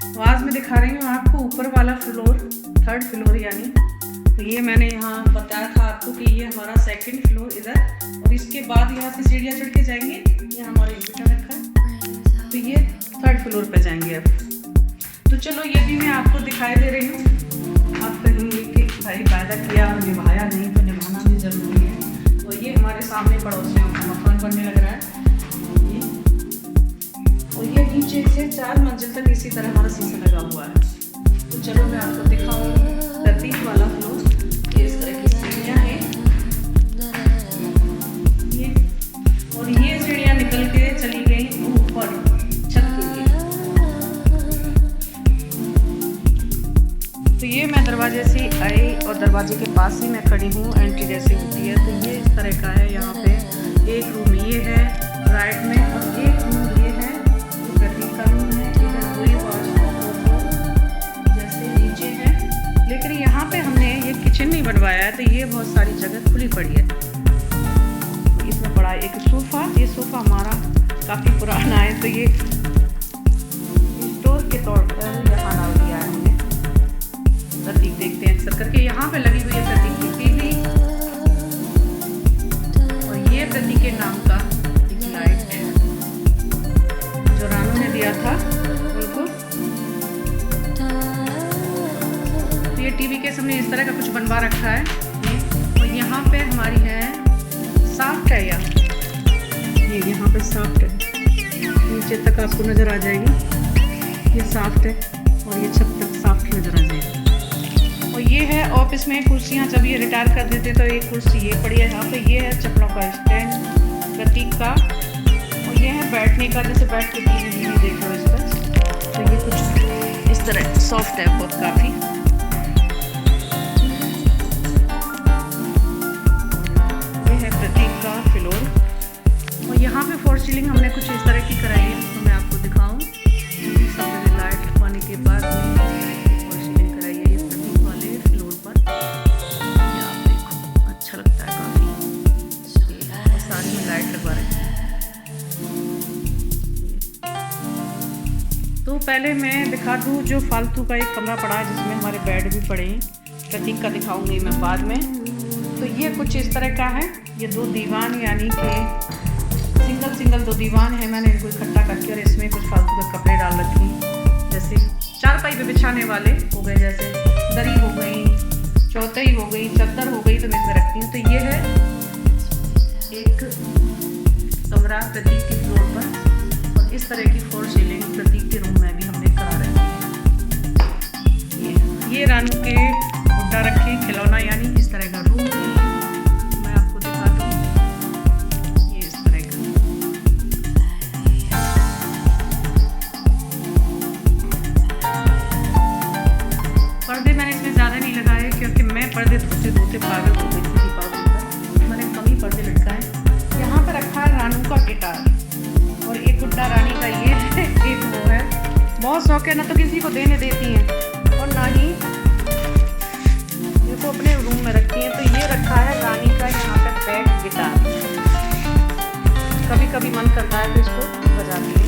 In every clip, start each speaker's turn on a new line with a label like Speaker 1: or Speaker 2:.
Speaker 1: तो आज मैं दिखा रही हूँ आपको ऊपर वाला फ्लोर, थर्ड फ्लोर यानी। तो ये मैंने यहाँ बताया था आपको कि ये हमारा सेकंड फ्लोर इधर, और इसके बाद यहाँ से सीढ़ियाँ चढ़ के जाएंगे। ये हमारा इन्वर्टर रखा है, तो ये थर्ड फ्लोर पे जाएंगे अब। तो चलो ये भी मैं आपको दिखाई दे रही हूँ। आप कहेंगे कि भाई वायदा किया और निभाया नहीं, तो निभाना भी ज़रूरी है। तो ये हमारे सामने पड़ोसियों का मकान बनने लग रहा है और ये नीचे से 4 मंजिल तक इसी तरह हमारा शीशा लगा हुआ है। तो चलो मैं आपको दिखाऊँ प्रतीक वाला फ्लोर। ये इस तरह की सीढ़ियाँ हैं ये, और ये सीढ़ियाँ निकल के चली गई ऊपर छत के लिए। तो ये मैं दरवाजे से आई और दरवाजे के पास ही मैं खड़ी हूँ, एंट्री जैसी होती है। तो ये इस तरह का है। यहाँ पे एक रूम ये है राइट में, और एक रूम ये है प्रतीक का रूम है। इधर वही वॉशरूम जैसे नीचे है, लेकिन यहाँ पे हमने ये किचन नहीं बनवाया है, तो ये बहुत सारी जगह खुली पड़ी है। इसमें पड़ा एक सोफ़ा। ये सोफ़ा हमारा काफ़ी पुराना है, तो ये स्टोर के तौर पर यहाँ डाल दिया है हमने। प्रतीक देखते हैं अक्सर करके। यहाँ पे लगी हुई है प्रतीक की टीवी, और ये प्रतीक के नाम का एक लाइट है जो रानू ने दिया था उनको। तो ये टीवी के सामने इस तरह का कुछ बनवा रखा है। और यहाँ पे हमारी है साफ्ट है ये यहाँ पे साफ्ट है, नीचे तक आपको नज़र आ जाएगी। ये साफ्ट है और ये छत तक साफ्ट नज़र आ जाएगी। और ये है ऑफिस में कुर्सियाँ, जब ये रिटायर कर देते तो एक कुर्सी ये पड़ी है यहाँ पे। ये है चप्पलों का स्टैंड प्रतीक का, और ये है बैठने का, जैसे बैठ के टीवी देख रहे हो इस पर। तो ये कुछ इस तरह सॉफ्ट है बहुत काफ़ी। ये है प्रतीक का फ्लोर, और यहाँ पे फॉर सीलिंग हमने कुछ इस तरह की कराई है। तो मैं आपको दिखाऊँ, सब लाइट लगवाने के बाद फॉर सीलिंग कराई है ये प्रतीक वाले फ्लोर पर। ये आप देखो, अच्छा लगता है काफ़ी, और सारी में लाइट लगवा रखी है। तो पहले मैं दिखा दूँ जो फालतू का एक कमरा पड़ा है जिसमें हमारे बेड भी पड़े हैं। प्रतीक का दिखाऊंगी मैं बाद में। तो ये कुछ इस तरह का है। ये 2 दीवान यानी कि सिंगल 2 दीवान है। मैंने इनको इकट्ठा करके और इसमें कुछ फालतू के कपड़े डाल रखे, जैसे चारपाई पे बिछाने वाले हो गए, जैसे दरी हो गई, चौथाई हो गई, चादर हो गई, तो मैं इसमें रखती हूँ। तो ये है एक कमरा प्रतीक के फ्लोर पर, और इस तरह की फॉर सीलिंग प्रतीक के रूम में भी हमने करा रखी है। ये रानू के गुड्डा रखे खिलौना, यानी इस तरह का रूम मैं आपको दिखा दूँ। ये इस तरह का पर्दे मैंने इसमें ज़्यादा नहीं लगाए, क्योंकि मैं पर्दे धोते पागल हो गई थी पागल पर। मैंने कम ही पर्दे लटकाए। यहाँ पर रखा है रानू का गिटार, और एक गुड्डा रानी का ये है, एक वो है। बहुत शौक है, ना तो किसी को देने देती हैं और ना ही इसको अपने रूम में रखती हैं। तो ये रखा है रानी का यहाँ पे बैक गिटार। कभी कभी मन करता है तो इसको बजाती है।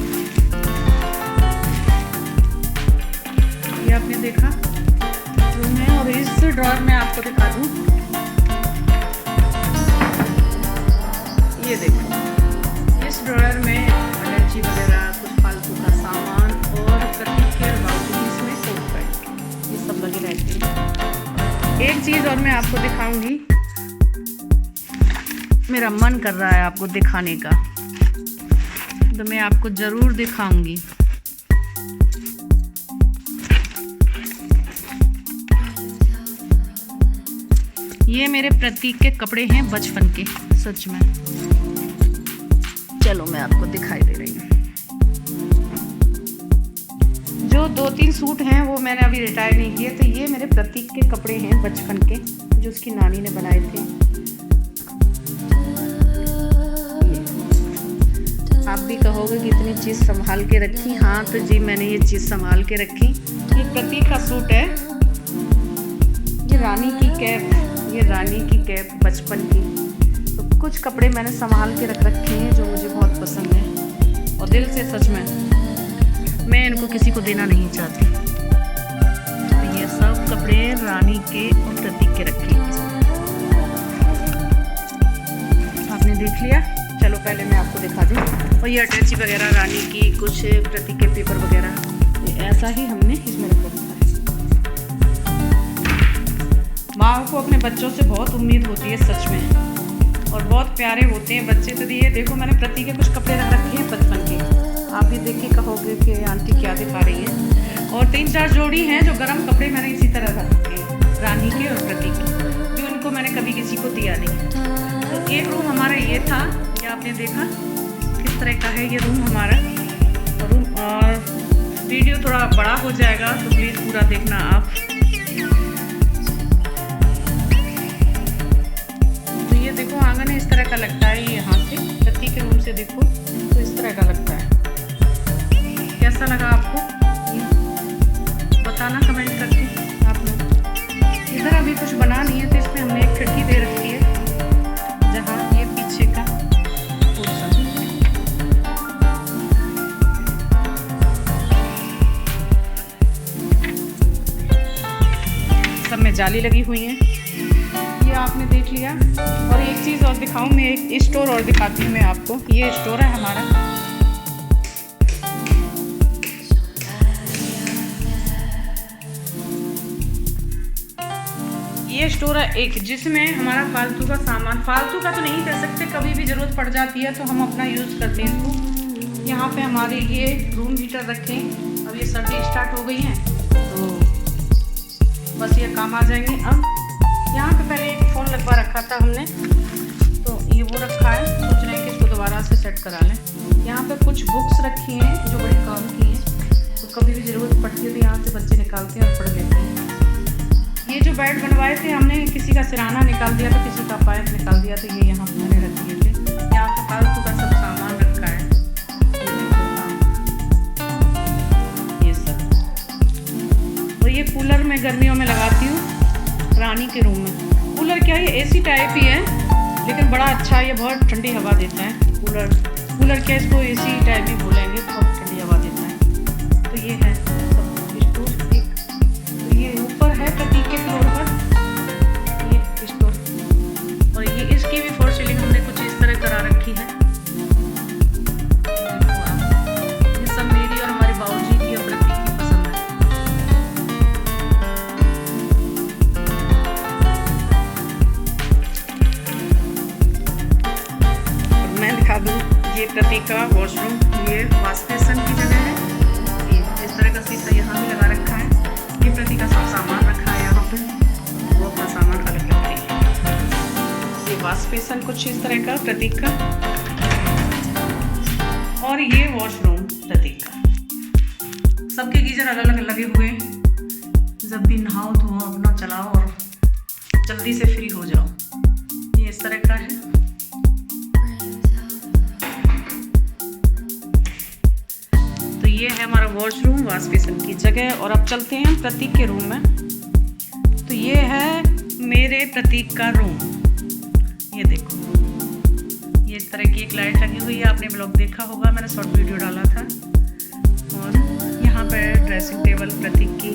Speaker 1: ये आपने देखा रूम है, और इस ड्रॉअर में आपको दिखा दूँ। ये देखो, इस ड्रॉअर में एलर्जी वगैरह कुछ फालतू का सामान और प्रतीक के बावजूद इसमें कोट पैंट ये सब लगे रहते हैं। एक चीज़ और मैं आपको दिखाऊंगी, मेरा मन कर रहा है आपको दिखाने का, तो मैं आपको ज़रूर दिखाऊंगी। ये मेरे प्रतीक के कपड़े हैं बचपन के, सच में। चलो मैं आपको दिखाई दे रही हूँ। जो 2-3 सूट हैं वो मैंने अभी रिटायर नहीं किए। तो ये मेरे प्रतीक के कपड़े हैं बचपन के, जो उसकी नानी ने बनाए थे। आप भी कहोगे कि इतनी चीज़ संभाल के रखी। हाँ तो जी, मैंने ये चीज़ संभाल के रखी। ये प्रतीक का सूट है। ये रानी की कैप, ये रानी की कैप बचपन की। तो कुछ कपड़े मैंने संभाल के रख रखे हैं जो मुझे बहुत पसंद है, और दिल से सच में। मैं इनको किसी को देना नहीं चाहती। तो ये सब कपड़े रानी के और प्रतीक के रखे हैं। आपने देख लिया, चलो पहले मैं आपको दिखा दूँ। और ये अटैची वगैरह रानी की, कुछ प्रतीक के पेपर वगैरह, ऐसा ही हमने इसमें रख रखा है। माँ को अपने बच्चों से बहुत उम्मीद होती है सच में, और बहुत प्यारे होते हैं बच्चे। तो ये देखो मैंने प्रतीक के कुछ कपड़े रख रखे हैं बचपन के, आप भी देख के कहोगे कि आंटी क्या दिखा रही है। और 3-4 जोड़ी हैं जो गर्म कपड़े मैंने इसी तरह रख रखे हैं, रानी के और प्रतीक के, जो उनको मैंने कभी किसी को दिया नहीं। तो एक रूम हमारा ये था, ये आपने देखा किस तरह का है ये रूम हमारा रूम। और वीडियो थोड़ा बड़ा हो जाएगा तो प्लीज़ पूरा देखना आप। तो ये देखो आंगन इस तरह का लगता है, यहाँ से प्रतीक के रूम से देखो तो इस तरह का लगता है। कैसा लगा आपको ये बताना कमेंट करके आप लोग। इधर अभी कुछ बना नहीं है तो इसमें हमने एक खिड़की दे रखी है, जहाँ ये पीछे का पोर्शन सब में जाली लगी हुई है, ये आपने देख लिया। और एक चीज़ और दिखाऊं मैं, एक स्टोर और दिखाती हूँ मैं आपको। ये स्टोर है हमारा, ये स्टोर है एक, जिसमें हमारा फालतू का सामान, फालतू का तो नहीं कह सकते, कभी भी ज़रूरत पड़ जाती है तो हम अपना यूज़ करते हैं इसको। यहाँ पे हमारे ये रूम हीटर रखे हैं, अब ये सर्दी स्टार्ट हो गई है तो बस ये काम आ जाएंगे। अब यहाँ पे पहले एक फ़ोन लगवा रखा था हमने, तो ये वो रखा है, सोच रहे हैं कि इसको दोबारा से सेट करा लें। यहाँ पे कुछ बुक्स रखी हैं जो बड़े काम की हैं, तो कभी भी ज़रूरत पड़ती है तो यहाँ से बच्चे निकालते हैं और पढ़ लेते हैं। ये जो बेड बनवाए थे हमने, किसी का सिराना निकाल दिया तो किसी का पाइप निकाल दिया, तो ये यहाँ पे मैंने रख दिए थे। यहाँ पे फालतू का सब सामान रखा है, ये सब। और ये कूलर मैं गर्मियों में लगाती हूँ रानी के रूम में। कूलर क्या है, एसी टाइप ही है लेकिन बड़ा अच्छा है, ये बहुत ठंडी हवा देता है। कूलर क्या, इसको एसी टाइप ही बोलेंगे, बहुत ठंडी हवा देता है। तो ये है स्टोर एक, तो ये ऊपर है प्रतीक के फ्लोर पर ये स्टोर। और ये इसकी भी फॉर सीलिंग हमने कुछ इस तरह करा रखी है। ये सब मेरी और हमारे बाबूजी की और प्रतीक की पसंद है। और मैं दिखा दूँ, ये प्रतीक का वॉशरूम, ये वॉश बेसिन की जगह है। ये इस तरह का शीशा यहाँ भी लगा रखा है। ये प्रतीक का सब सामान रखा है यहाँ पे, वो अपना सामान अलग रखते हैं। ये वॉश बेसिन कुछ इस तरह का प्रतीक का, और ये वॉशरूम प्रतीक का। सबके गीजर अलग अलग लगे हुए, जब भी नहाओ तो अपना चलाओ और जल्दी से फ्री हो जाओ। ये इस तरह का है। तो ये है हमारा वॉशरूम, वॉश बेसिन की जगह। और अब चलते हैं प्रतीक के रूम में। तो ये है मेरे प्रतीक का रूम, ये देखो, ये इस तरह की एक लाइट लगी हुई है। आपने ब्लॉग देखा होगा, मैंने शॉर्ट वीडियो डाला था। और यहाँ पर ड्रेसिंग टेबल प्रतीक की,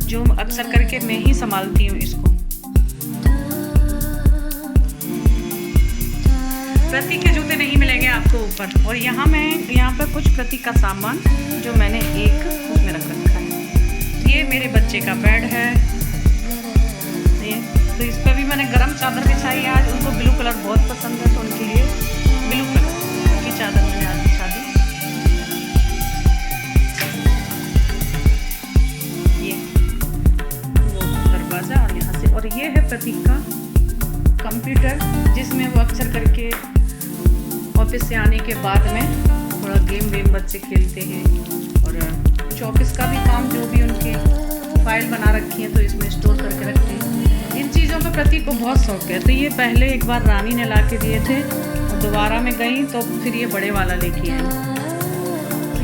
Speaker 1: जो अक्सर करके मैं ही संभालती हूँ इसको। प्रतीक के जूते नहीं मिलेंगे आपको ऊपर। और यहाँ पर कुछ प्रतीक का सामान जो मैंने एक उसमें रख रखा है। ये मेरे बच्चे का बेड है, ये तो इस पर भी मैंने गरम चादर बिछाई है आज। उनको ब्लू कलर बहुत पसंद है तो उनके लिए ब्लू कलर की चादर मैंने आज बिछा दी। ये वो दरवाज़ा, और यहाँ से, और ये है प्रतीक का कंप्यूटर, जिसमें वो अक्सर करके ऑफिस से आने के बाद में थोड़ा गेम वेम बच्चे खेलते हैं। और कुछ ऑफिस का भी काम, जो भी उनके फाइल बना रखी है तो इसमें स्टोर करके रखते हैं। इन चीज़ों का प्रतीक को बहुत शौक है। तो ये पहले एक बार रानी ने ला के दिए थे, और दोबारा में गई तो फिर ये बड़े वाला लेके आई।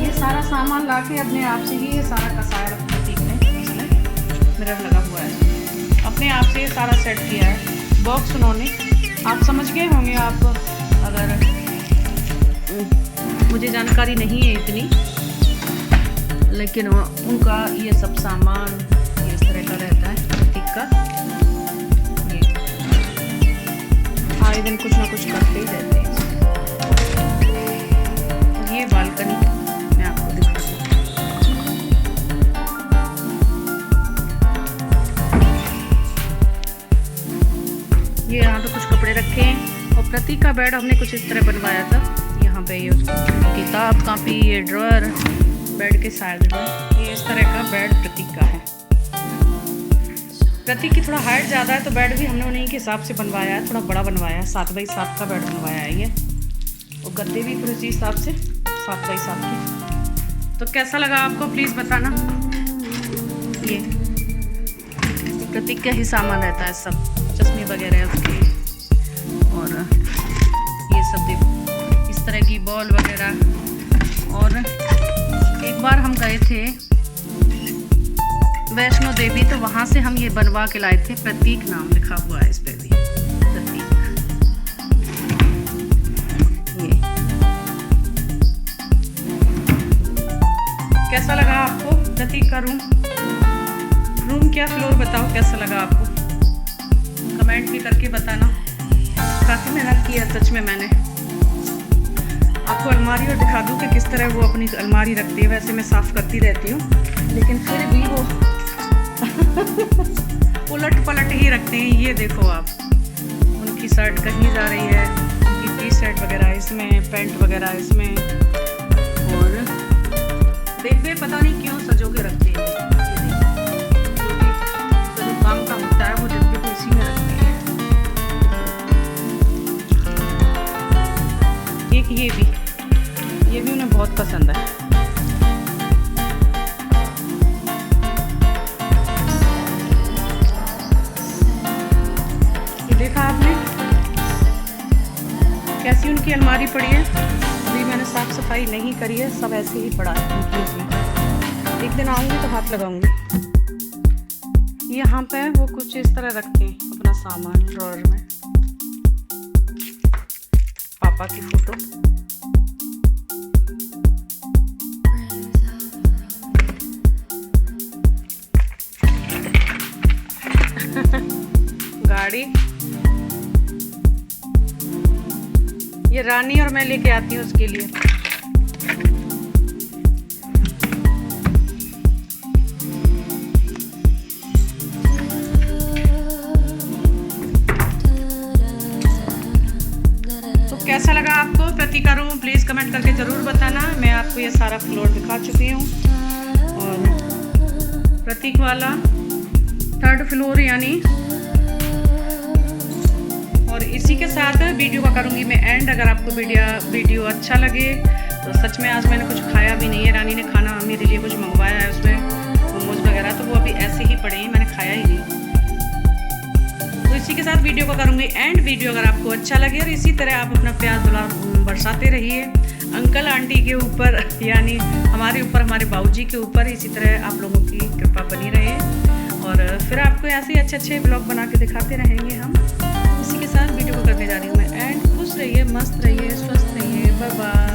Speaker 1: ये सारा सामान ला के अपने आप से ही ये सारा कसाया प्रतीक ने, इसमें मिरर लगा हुआ है, अपने आप से ये सारा सेट किया है। बॉक्स उन्होंने, आप समझ गए होंगे, आप अगर मुझे जानकारी नहीं है इतनी, लेकिन उनका ये सब सामान इस तरह का रहता है प्रतीक का। आए दिन कुछ ना कुछ करते ही रहते हैं। ये बालकनी मैं आपको दिखा दूँ। ये यहाँ पे कुछ कपड़े रखे हैं और प्रतीक का बेड हमने कुछ इस तरह बनवाया था। यहाँ पे ये किताब कापी, ये ड्रॉअर बेड के साइड में, ये इस तरह का बेड प्रतीक का है। प्रतीक की थोड़ा हाइट ज़्यादा है तो बेड भी हमने उन्हीं के हिसाब से बनवाया है, थोड़ा बड़ा बनवाया है। 7x7 का बेड बनवाया है ये, और गद्दे भी फिर उसी हिसाब से 7x7 के। तो कैसा लगा आपको प्लीज़ बताना। ये प्रतीक का ही सामान रहता है, सब चश्मे वगैरह उसके, और ये सब देखो इस तरह की बॉल वगैरह। और एक बार हम गए थे वैष्णो देवी, तो वहाँ से हम ये बनवा के लाए थे। प्रतीक नाम लिखा हुआ है इस पे भी, प्रतीक। ये कैसा लगा आपको प्रतीक का रूम क्या फ्लोर बताओ कैसा लगा आपको, कमेंट भी करके बताना। काफ़ी मेहनत की है सच में मैंने। आपको अलमारी और दिखा दूँ कि किस तरह वो अपनी अलमारी रखती है। वैसे मैं साफ़ करती रहती हूँ, लेकिन फिर भी वो उलट पलट ही रखते हैं। ये देखो आप, उनकी शर्ट कहीं जा रही है, उनकी टी शर्ट वगैरह इसमें, पैंट वगैरह इसमें, और डिब्बे पता नहीं क्यों सजो के रखते हैं। जो भी काम का होता है वो डिब्बे को इसी में रखते हैं। एक ये भी उन्हें बहुत पसंद है। ये देखा आपने कैसी उनकी अलमारी पड़ी है। अभी मैंने साफ सफाई नहीं करी है, सब ऐसे ही पड़ा है उनकी उसमें। एक दिन आऊँगी तो हाथ लगाऊंगी। यहाँ पे वो कुछ इस तरह रखते हैं अपना सामान ड्रॉअर में। पापा की फोटो, गाड़ी, ये रानी और मैं लेके आती हूँ उसके लिए। तो कैसा लगा आपको प्रतीक का रूम प्लीज़ कमेंट करके ज़रूर बताना। मैं आपको ये सारा फ्लोर दिखा चुकी हूँ, और प्रतीक वाला 3rd फ्लोर यानी। और इसी के साथ वीडियो का करूँगी मैं एंड। अगर आपको वीडियो अच्छा लगे तो सच में आज मैंने कुछ खाया भी नहीं है। रानी ने खाना मेरे लिए कुछ मंगवाया है, उसमें मोमोज वगैरह, तो वो अभी ऐसे ही पड़े हैं, मैंने खाया ही नहीं। तो इसी के साथ वीडियो को करूँगी एंड। वीडियो अगर आपको अच्छा लगे और इसी तरह आप अपना प्यार दुलार बरसाते रहिए अंकल आंटी के ऊपर, यानी हमारे ऊपर, हमारे बाबूजी के ऊपर। इसी तरह आप लोगों की कृपा बनी रहे, और फिर आपको ऐसे ही अच्छे अच्छे ब्लॉग बना के दिखाते रहेंगे हम। इसी के साथ वीडियो को करने जा रही हूँ मैं एंड। खुश रहिए, मस्त रहिए, स्वस्थ रहिए। Bye bye.